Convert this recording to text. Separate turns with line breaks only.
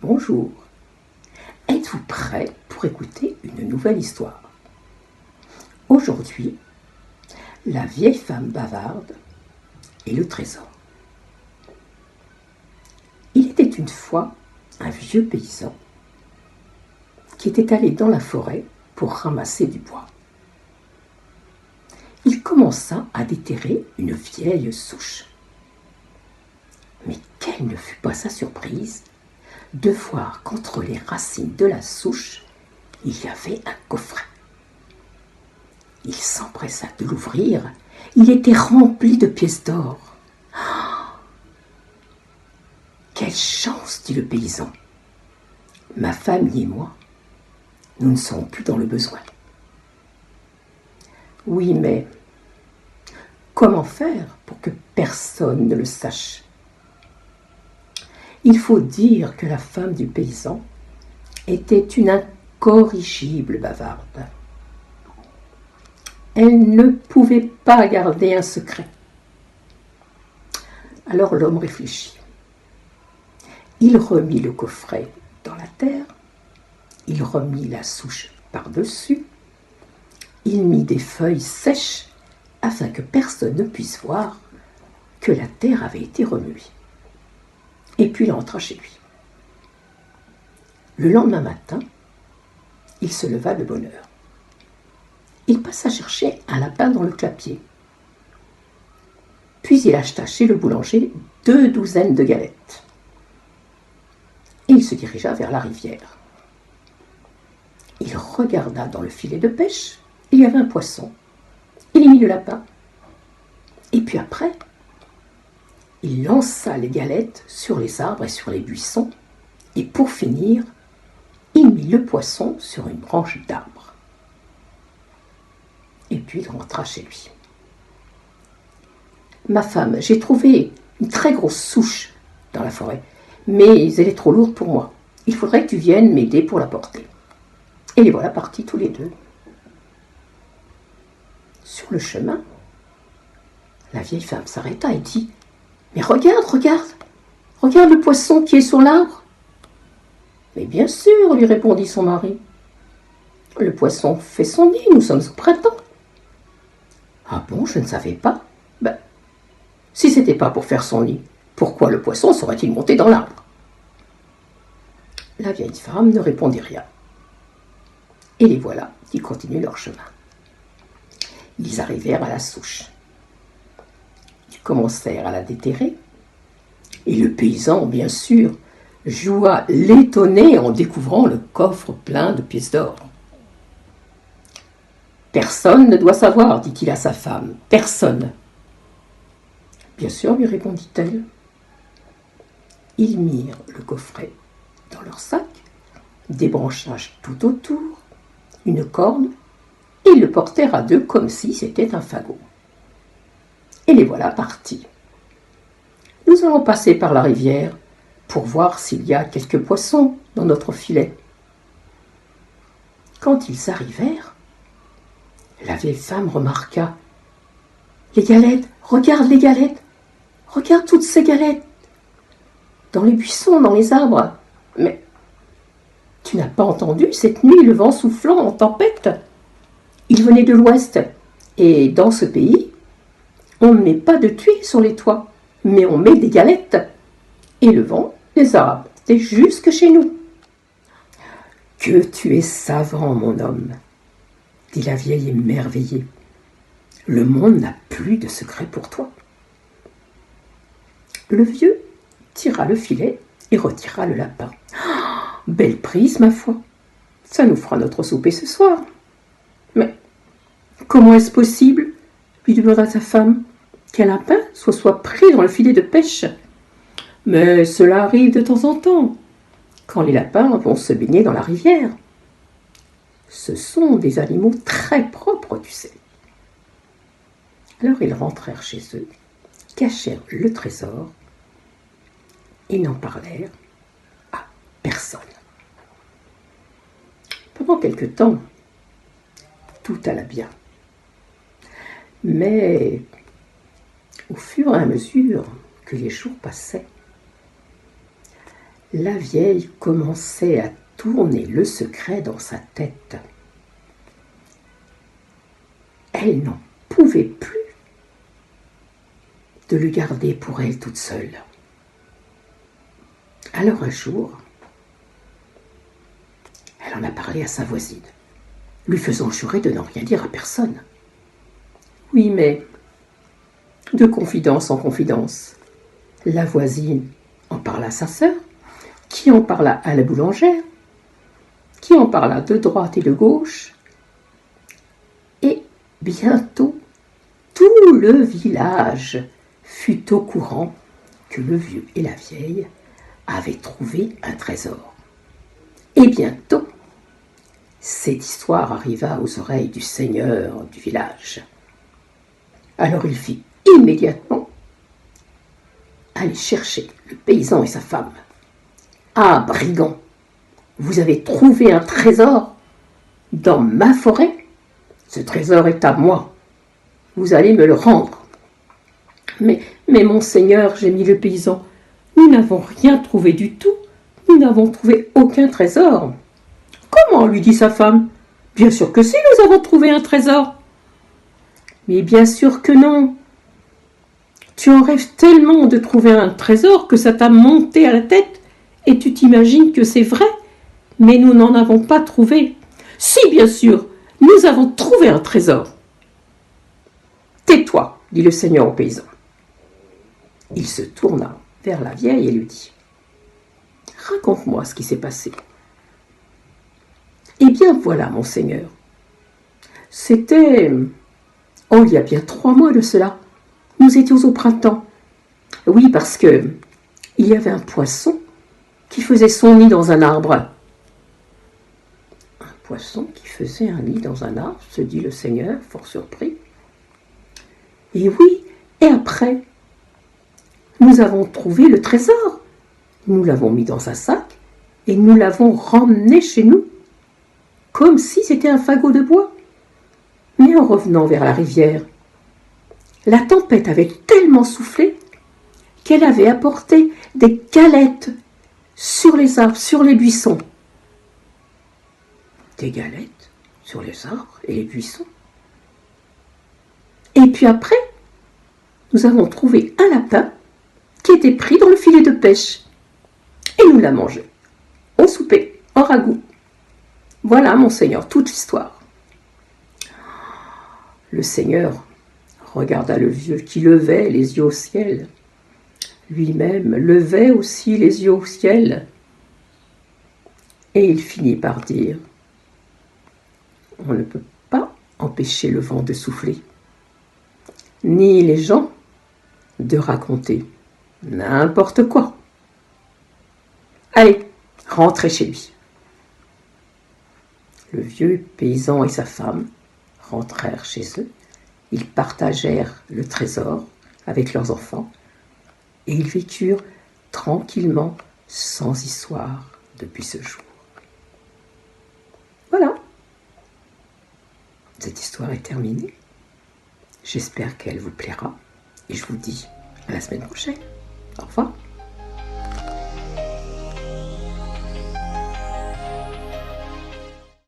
Bonjour, êtes-vous prêts pour écouter une nouvelle histoire? Aujourd'hui, la vieille femme bavarde et le trésor. Il était une fois un vieux paysan qui était allé dans la forêt pour ramasser du bois. Il commença à déterrer une vieille souche. Mais quelle ne fut pas sa surprise de voir qu'entre les racines de la souche, il y avait un coffret. Il s'empressa de l'ouvrir. Il était rempli de pièces d'or. Oh, quelle chance, dit le paysan. Ma famille et moi, nous ne sommes plus dans le besoin. Oui, mais comment faire pour que personne ne le sache? Il faut dire que la femme du paysan était une incorrigible bavarde. Elle ne pouvait pas garder un secret. Alors l'homme réfléchit. Il remit le coffret dans la terre, il remit la souche par-dessus, il mit des feuilles sèches afin que personne ne puisse voir que la terre avait été remuée. Et puis il rentra chez lui. Le lendemain matin, il se leva de bonne heure. Il passa chercher un lapin dans le clapier. Puis il acheta chez le boulanger 2 douzaines de galettes. Et il se dirigea vers la rivière. Il regarda dans le filet de pêche, il y avait un poisson. Il y mit le lapin. Et puis après, il lança les galettes sur les arbres et sur les buissons. Et pour finir, il mit le poisson sur une branche d'arbre. Et puis il rentra chez lui. Ma femme, j'ai trouvé une très grosse souche dans la forêt, mais elle est trop lourde pour moi. Il faudrait que tu viennes m'aider pour la porter. Et les voilà partis tous les deux. Sur le chemin, la vieille femme s'arrêta et dit « Mais regarde, regarde le poisson qui est sur l'arbre !» « Mais bien sûr, lui répondit son mari. Le poisson fait son nid, nous sommes au printemps. » Ah bon, je ne savais pas. Ben, si c'était pas pour faire son nid, pourquoi le poisson serait-il monté dans l'arbre? La vieille femme ne répondit rien. Et les voilà qui continuent leur chemin. Ils arrivèrent à la souche. Ils commencèrent à la déterrer. Et le paysan, bien sûr, joua l'étonné en découvrant le coffre plein de pièces d'or. « Personne ne doit savoir, dit-il à sa femme, personne. »« Bien sûr, lui répondit-elle. » Ils mirent le coffret dans leur sac, des branchages tout autour, une corde, et ils le portèrent à deux comme si c'était un fagot. Et les voilà partis. « Nous allons passer par la rivière pour voir s'il y a quelques poissons dans notre filet. » Quand ils arrivèrent, la vieille femme remarqua « Les galettes, regarde toutes ces galettes, dans les buissons, dans les arbres. Mais tu n'as pas entendu cette nuit le vent soufflant en tempête? Il venait de l'ouest, et dans ce pays, on ne met pas de tuiles sur les toits, mais on met des galettes, et le vent les a rapportées jusque chez nous. » « Que tu es savant, mon homme, dit la vieille émerveillée. Le monde n'a plus de secret pour toi. Le vieux tira le filet et retira le lapin. Oh, belle prise, ma foi. Ça nous fera notre souper ce soir. Mais comment est-ce possible, lui demanda sa femme, qu'un lapin soit pris dans le filet de pêche? Mais cela arrive de temps en temps, quand les lapins vont se baigner dans la rivière. Ce sont des animaux très propres, tu sais. Alors ils rentrèrent chez eux, cachèrent le trésor et n'en parlèrent à personne. Pendant quelque temps, tout alla bien. Mais au fur et à mesure que les jours passaient, la vieille commençait à tourner le secret dans sa tête. Elle n'en pouvait plus de le garder pour elle toute seule. Alors un jour, elle en a parlé à sa voisine, lui faisant jurer de n'en rien dire à personne. Oui, mais de confidence en confidence, la voisine en parla à sa sœur, qui en parla à la boulangère, qui en parla de droite et de gauche, et bientôt tout le village fut au courant que le vieux et la vieille avaient trouvé un trésor. Et bientôt, cette histoire arriva aux oreilles du seigneur du village. Alors il fit immédiatement aller chercher le paysan et sa femme. « Ah, brigands, vous avez trouvé un trésor dans ma forêt? Ce trésor est à moi. Vous allez me le rendre. » Mais monseigneur, gémit le paysan, nous n'avons rien trouvé du tout. Nous n'avons trouvé aucun trésor. Comment, lui dit sa femme. Bien sûr que si, nous avons trouvé un trésor. Mais bien sûr que non. Tu en rêves tellement de trouver un trésor que ça t'a monté à la tête et tu t'imagines que c'est vrai. Mais nous n'en avons pas trouvé. Si, bien sûr, nous avons trouvé un trésor. Tais-toi, dit le seigneur au paysan. Il se tourna vers la vieille et lui dit « Raconte-moi ce qui s'est passé. » Eh bien voilà, monseigneur. C'était... il y a bien 3 mois de cela. Nous étions au printemps. Oui, parce que il y avait un poisson qui faisait son nid dans un arbre. Un poisson qui faisait un nid dans un arbre, se dit le seigneur, fort surpris. Et oui, et après, nous avons trouvé le trésor. Nous l'avons mis dans un sac et nous l'avons ramené chez nous, comme si c'était un fagot de bois. Mais en revenant vers la rivière, la tempête avait tellement soufflé qu'elle avait apporté des galettes sur les arbres, sur les buissons. Des galettes sur les arbres et les buissons. Et puis après, nous avons trouvé un lapin qui était pris dans le filet de pêche. Et nous l'avons mangé, au souper, en ragoût. Voilà, monseigneur, toute l'histoire. Le seigneur regarda le vieux qui levait les yeux au ciel. Lui-même levait aussi les yeux au ciel. Et il finit par dire « On ne peut pas empêcher le vent de souffler, ni les gens de raconter n'importe quoi. Allez, rentrez chez lui. » Le vieux paysan et sa femme rentrèrent chez eux. Ils partagèrent le trésor avec leurs enfants et ils vécurent tranquillement, sans histoire, depuis ce jour. Voilà. Cette histoire est terminée. J'espère qu'elle vous plaira et je vous dis à la semaine prochaine. Au revoir.